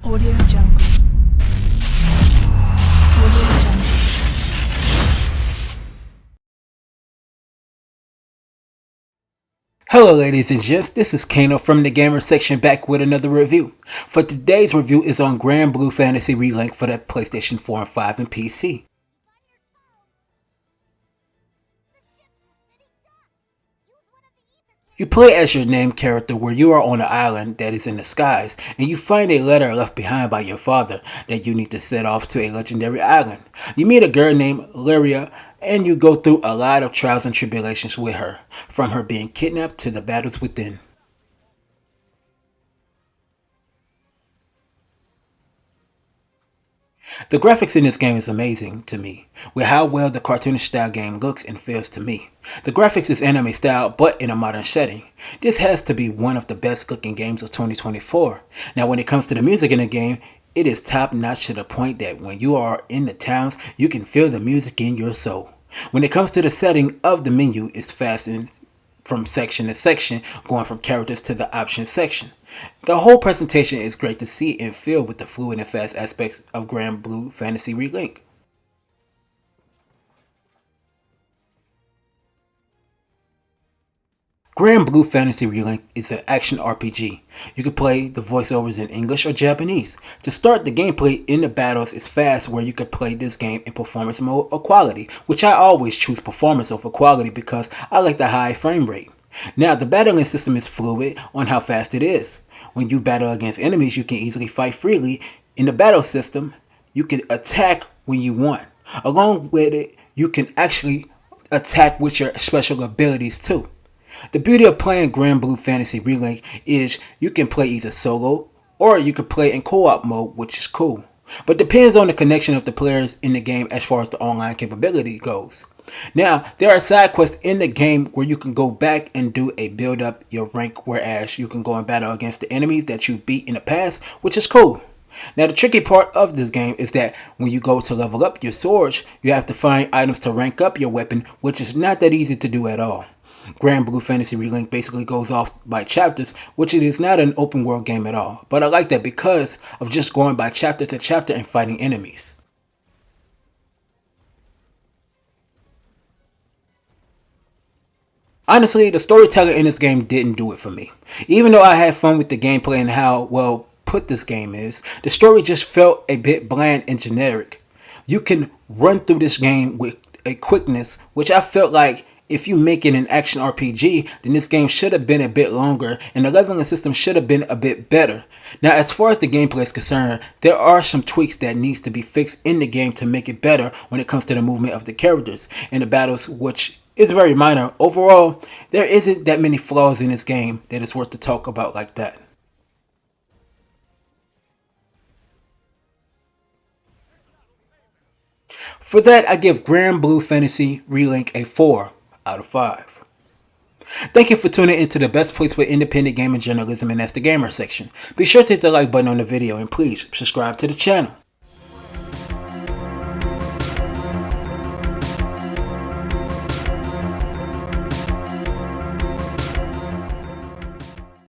Audio Jungle. Audio Jungle. Hello ladies and gents, this is KANO from the gamer section back with another review. For today's review is on Granblue Fantasy Relink for the PlayStation 4 and 5 and PC. You play as your named character where you are on an island that is in the skies and you find a letter left behind by your father that you need to set off to a legendary island. You meet a girl named Lyria and you go through a lot of trials and tribulations with her, from her being kidnapped to the battles within. The graphics in this game is amazing to me, with how well the cartoonish style game looks and feels to me. The graphics is anime style but in a modern setting. This has to be one of the best looking games of 2024. Now when it comes to the music in the game, it is top notch to the point that when you are in the towns, you can feel the music in your soul. When it comes to the setting of the menu, it's fastened from section to section, going from characters to the options section. The whole presentation is great to see and feel with the fluid and fast aspects of Granblue Fantasy Relink. Granblue Fantasy Relink is an action RPG. You can play the voiceovers in English or Japanese. To start, the gameplay in the battles is fast, where you can play this game in performance mode or quality, which I always choose performance over quality because I like the high frame rate. Now, the battling system is fluid on how fast it is. When you battle against enemies, you can easily fight freely. In the battle system, you can attack when you want. Along with it, you can actually attack with your special abilities too. The beauty of playing Granblue Fantasy Relink is you can play either solo or you can play in co-op mode, which is cool. But depends on the connection of the players in the game as far as the online capability goes. Now, there are side quests in the game where you can go back and do a build up your rank, whereas you can go and battle against the enemies that you beat in the past, which is cool. Now, the tricky part of this game is that when you go to level up your swords, you have to find items to rank up your weapon, which is not that easy to do at all. Granblue Fantasy Relink basically goes off by chapters, which it is not an open world game at all. But I like that because of just going by chapter to chapter and fighting enemies. Honestly, the storytelling in this game didn't do it for me. Even though I had fun with the gameplay and how well put this game is, the story just felt a bit bland and generic. You can run through this game with a quickness, which I felt like if you make it an action RPG, then this game should have been a bit longer and the leveling system should have been a bit better. Now, as far as the gameplay is concerned, there are some tweaks that needs to be fixed in the game to make it better when it comes to the movement of the characters and the battles, which is very minor. Overall, there isn't that many flaws in this game that is worth to talk about like that. For that, I give Granblue Fantasy Relink a 4 out of 5. Thank you for tuning into the best place for independent gaming journalism, and that's the gamer section. Be sure to hit the like button on the video and please subscribe to the channel.